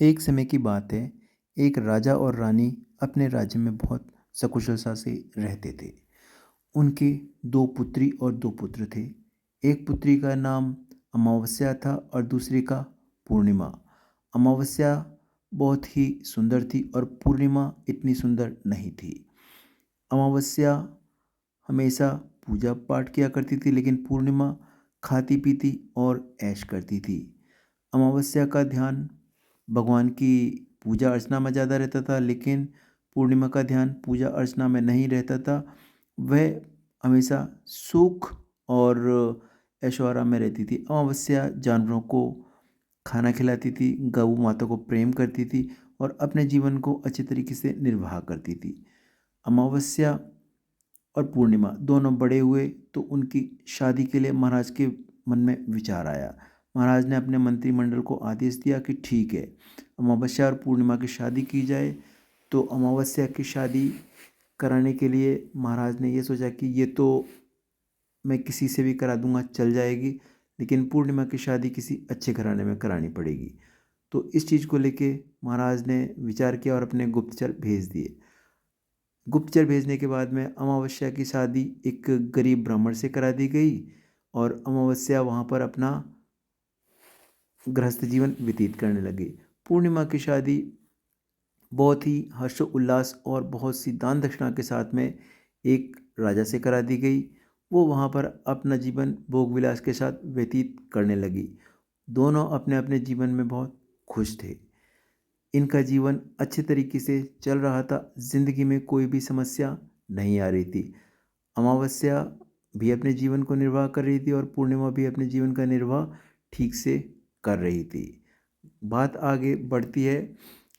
एक समय की बात है। एक राजा और रानी अपने राज्य में बहुत सकुशलता से रहते थे। उनके दो पुत्री और दो पुत्र थे। एक पुत्री का नाम अमावस्या था और दूसरी का पूर्णिमा। अमावस्या बहुत ही सुंदर थी और पूर्णिमा इतनी सुंदर नहीं थी। अमावस्या हमेशा पूजा पाठ किया करती थी, लेकिन पूर्णिमा खाती पीती और ऐश करती थी। अमावस्या का ध्यान भगवान की पूजा अर्चना में ज़्यादा रहता था, लेकिन पूर्णिमा का ध्यान पूजा अर्चना में नहीं रहता था। वह हमेशा सुख और ऐशोआराम में रहती थी। अमावस्या जानवरों को खाना खिलाती थी, गौ माता को प्रेम करती थी और अपने जीवन को अच्छे तरीके से निर्वाह करती थी। अमावस्या और पूर्णिमा दोनों बड़े हुए तो उनकी शादी के लिए महाराज के मन में विचार आया। महाराज ने अपने मंत्रिमंडल को आदेश दिया कि ठीक है, अमावस्या और पूर्णिमा की शादी की जाए। तो अमावस्या की शादी कराने के लिए महाराज ने ये सोचा कि ये तो मैं किसी से भी करा दूंगा, चल जाएगी, लेकिन पूर्णिमा की शादी किसी अच्छे घराने में करानी पड़ेगी। तो इस चीज़ को लेके महाराज ने विचार किया और अपने गुप्तचर भेज दिए। गुप्तचर भेजने के बाद में अमावस्या की शादी एक गरीब ब्राह्मण से करा दी गई और अमावस्या वहाँ पर अपना गृहस्थ जीवन व्यतीत करने लगी। पूर्णिमा की शादी बहुत ही हर्षोल्लास और बहुत सी दान दक्षिणा के साथ में एक राजा से करा दी गई। वो वहाँ पर अपना जीवन भोग विलास के साथ व्यतीत करने लगी। दोनों अपने अपने जीवन में बहुत खुश थे। इनका जीवन अच्छे तरीके से चल रहा था। जिंदगी में कोई भी समस्या नहीं आ रही थी। अमावस्या भी अपने जीवन को निर्वाह कर रही थी और पूर्णिमा भी अपने जीवन का निर्वाह ठीक से कर रही थी। बात आगे बढ़ती है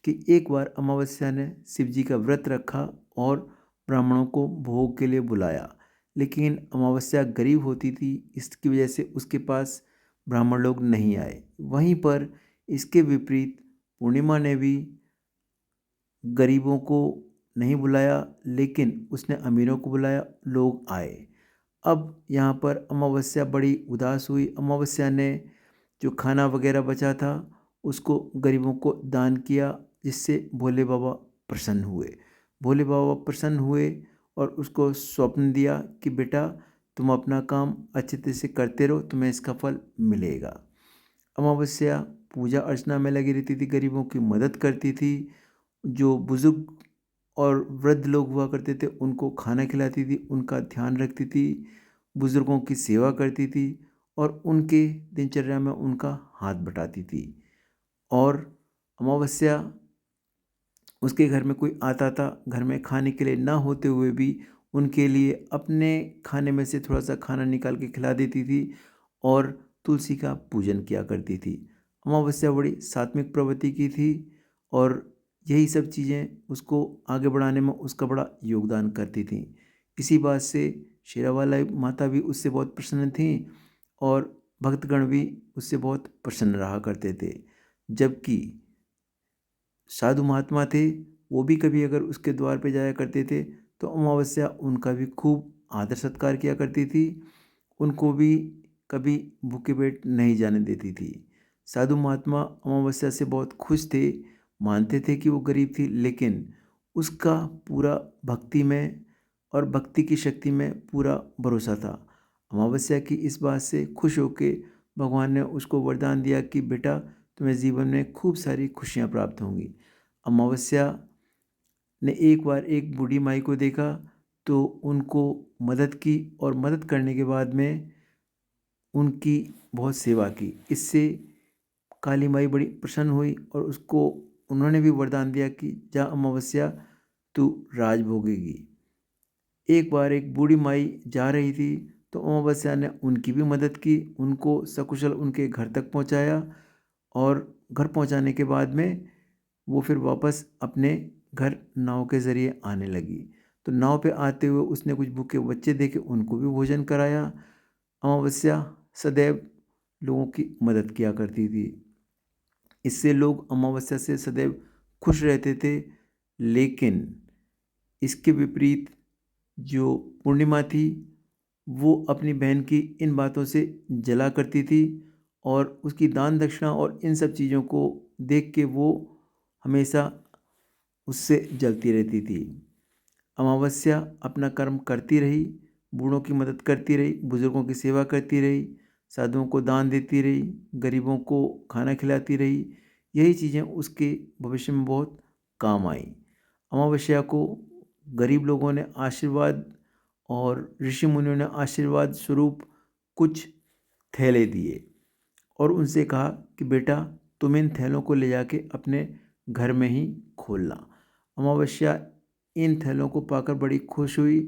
कि एक बार अमावस्या ने शिव जी का व्रत रखा और ब्राह्मणों को भोग के लिए बुलाया, लेकिन अमावस्या गरीब होती थी, इसकी वजह से उसके पास ब्राह्मण लोग नहीं आए। वहीं पर इसके विपरीत पूर्णिमा ने भी गरीबों को नहीं बुलाया, लेकिन उसने अमीरों को बुलाया, लोग आए। अब यहाँ पर अमावस्या बड़ी उदास हुई। अमावस्या ने जो खाना वगैरह बचा था उसको गरीबों को दान किया, जिससे भोले बाबा प्रसन्न हुए। भोले बाबा प्रसन्न हुए और उसको स्वप्न दिया कि बेटा, तुम अपना काम अच्छे तरह से करते रहो, तुम्हें इसका फल मिलेगा। अमावस्या पूजा अर्चना में लगी रहती थी, गरीबों की मदद करती थी। जो बुजुर्ग और वृद्ध लोग हुआ करते थे उनको खाना खिलाती थी, उनका ध्यान रखती थी, बुजुर्गों की सेवा करती थी और उनके दिनचर्या में उनका हाथ बटाती थी। और अमावस्या उसके घर में कोई आता था, घर में खाने के लिए ना होते हुए भी उनके लिए अपने खाने में से थोड़ा सा खाना निकाल के खिला देती थी और तुलसी का पूजन किया करती थी। अमावस्या बड़ी सात्विक प्रवृत्ति की थी और यही सब चीज़ें उसको आगे बढ़ाने में उसका बड़ा योगदान करती थी। इसी बात से शेरावाली माता भी उससे बहुत प्रसन्न थी और भक्तगण भी उससे बहुत प्रसन्न रहा करते थे। जबकि साधु महात्मा थे, वो भी कभी अगर उसके द्वार पे जाया करते थे तो अमावस्या उनका भी खूब आदर सत्कार किया करती थी। उनको भी कभी भूखे पेट नहीं जाने देती थी। साधु महात्मा अमावस्या से बहुत खुश थे, मानते थे कि वो गरीब थी, लेकिन उसका पूरा भक्ति में और भक्ति की शक्ति में पूरा भरोसा था। अमावस्या की इस बात से खुश होके भगवान ने उसको वरदान दिया कि बेटा, तुम्हें जीवन में खूब सारी खुशियाँ प्राप्त होंगी। अमावस्या ने एक बार एक बूढ़ी माई को देखा तो उनको मदद की और मदद करने के बाद में उनकी बहुत सेवा की। इससे काली माई बड़ी प्रसन्न हुई और उसको उन्होंने भी वरदान दिया कि जा अमावस्या, तू राज भोगेगी। एक बार एक बूढ़ी माई जा रही थी तो अमावस्या ने उनकी भी मदद की, उनको सकुशल उनके घर तक पहुंचाया और घर पहुंचाने के बाद में वो फिर वापस अपने घर नाव के ज़रिए आने लगी। तो नाव पे आते हुए उसने कुछ भूखे बच्चे देखे, उनको भी भोजन कराया। अमावस्या सदैव लोगों की मदद किया करती थी। इससे लोग अमावस्या से सदैव खुश रहते थे। लेकिन इसके विपरीत जो पूर्णिमा थी, वो अपनी बहन की इन बातों से जला करती थी और उसकी दान दक्षिणा और इन सब चीज़ों को देख के वो हमेशा उससे जलती रहती थी। अमावस्या अपना कर्म करती रही, बूढ़ों की मदद करती रही, बुजुर्गों की सेवा करती रही, साधुओं को दान देती रही, गरीबों को खाना खिलाती रही। यही चीज़ें उसके भविष्य में बहुत काम आई। अमावस्या को गरीब लोगों ने आशीर्वाद और ऋषि मुनियों ने आशीर्वाद स्वरूप कुछ थैले दिए और उनसे कहा कि बेटा तुम इन थैलों को ले जाके अपने घर में ही खोलना। अमावस्या इन थैलों को पाकर बड़ी खुश हुई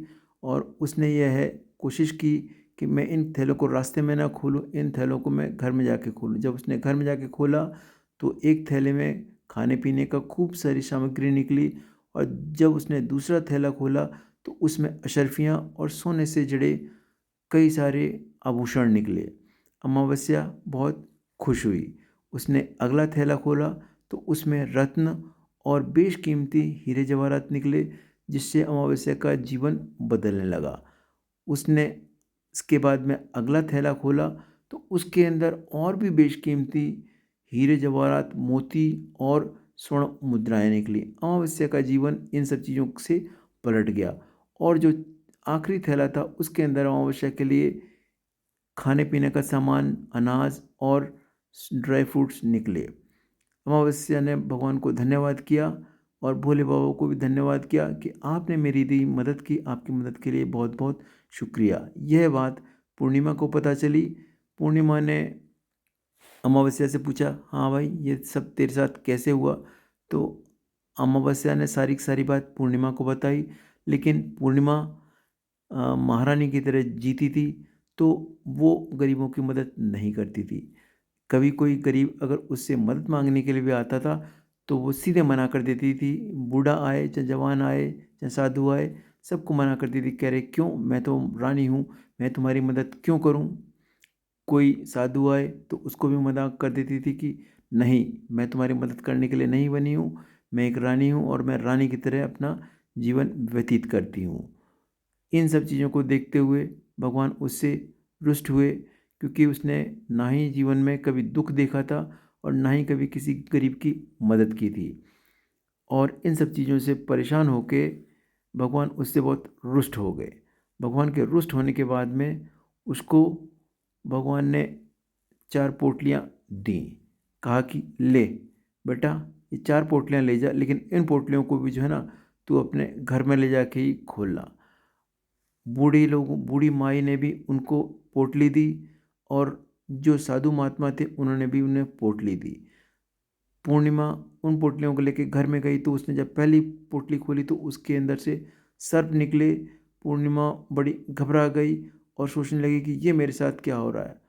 और उसने यह है कोशिश की कि मैं इन थैलों को रास्ते में ना खोलूं, इन थैलों को मैं घर में जाके खोलूं। जब उसने घर में जाके खोला तो एक थैले में खाने पीने का खूब सारी सामग्री निकली और जब उसने दूसरा थैला खोला तो उसमें अशर्फियाँ और सोने से जड़े कई सारे आभूषण निकले। अमावस्या बहुत खुश हुई। उसने अगला थैला खोला तो उसमें रत्न और बेशकीमती हीरे जवाहरात निकले, जिससे अमावस्या का जीवन बदलने लगा। उसने इसके बाद में अगला थैला खोला तो उसके अंदर और भी बेशकीमती हीरे जवाहरात, मोती और स्वर्ण मुद्राएं निकली। अमावस्या का जीवन इन सब चीज़ों से पलट गया और जो आखिरी थैला था उसके अंदर अमावस्या के लिए खाने पीने का सामान, अनाज और ड्राई फ्रूट्स निकले। अमावस्या ने भगवान को धन्यवाद किया और भोले बाबा को भी धन्यवाद किया कि आपने मेरी दी मदद की, आपकी मदद के लिए बहुत बहुत शुक्रिया। यह बात पूर्णिमा को पता चली। पूर्णिमा ने अमावस्या से पूछा, हाँ भाई ये सब तेरे साथ कैसे हुआ? तो अमावस्या ने सारी की सारी बात पूर्णिमा को बताई, लेकिन पूर्णिमा महारानी की तरह जीती थी तो वो गरीबों की मदद नहीं करती थी। कभी कोई गरीब अगर उससे मदद मांगने के लिए भी आता था तो वो सीधे मना कर देती थी। बूढ़ा आए चाहे जवान आए चाहे साधु आए, सबको मना करती थी। कह रहे क्यों, मैं तो रानी हूँ, मैं तुम्हारी मदद क्यों करूँ? कोई साधु आए तो उसको भी मना कर देती थी कि नहीं, मैं तुम्हारी मदद करने के लिए नहीं बनी हूँ, मैं एक रानी हूँ और मैं रानी की तरह अपना जीवन व्यतीत करती हूँ। इन सब चीज़ों को देखते हुए भगवान उससे रुष्ट हुए, क्योंकि उसने ना ही जीवन में कभी दुख देखा था और ना ही कभी किसी गरीब की मदद की थी। और इन सब चीज़ों से परेशान होके भगवान उससे बहुत रुष्ट हो गए। भगवान के रुष्ट होने के बाद में उसको भगवान ने 4 पोटलियाँ दी। कहा कि ले बेटा ये 4 पोटलियाँ ले जा, लेकिन इन पोटलियों को भी जो है ना तू अपने घर में ले जाके ही खोलना। बूढ़ी माई ने भी उनको पोटली दी और जो साधु महात्मा थे उन्होंने भी उन्हें पोटली दी। पूर्णिमा उन पोटलियों को लेके घर में गई तो उसने जब पहली पोटली खोली तो उसके अंदर से सर्प निकले। पूर्णिमा बड़ी घबरा गई और सोचने लगी कि ये मेरे साथ क्या हो रहा है।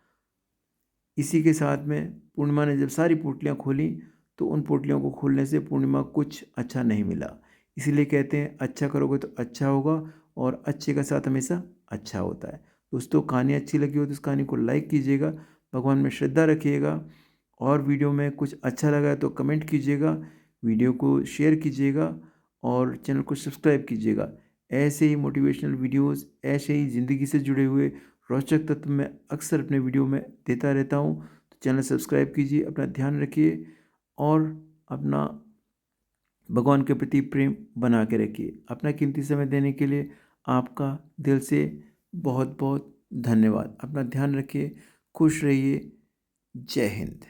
इसी के साथ में पूर्णिमा ने जब सारी पोटलियाँ खोली तो उन पोटलियों को खोलने से पूर्णिमा कुछ अच्छा नहीं मिला। इसीलिए कहते हैं अच्छा करोगे तो अच्छा होगा और अच्छे का साथ हमेशा अच्छा होता है। दोस्तों कहानी अच्छी लगी हो तो इस कहानी को लाइक कीजिएगा, भगवान में श्रद्धा रखिएगा और वीडियो में कुछ अच्छा लगा तो कमेंट कीजिएगा, वीडियो को शेयर कीजिएगा और चैनल को सब्सक्राइब कीजिएगा। ऐसे ही मोटिवेशनल वीडियोस, ऐसे ही ज़िंदगी से जुड़े हुए रोचक तत्व मैं अक्सर अपने वीडियो में देता रहता हूँ। तो चैनल सब्सक्राइब कीजिए, अपना ध्यान रखिए और अपना भगवान के प्रति प्रेम बना के रखिए। अपना कीमती समय देने के लिए आपका दिल से बहुत बहुत धन्यवाद। अपना ध्यान रखिए, खुश रहिए। जय हिंद।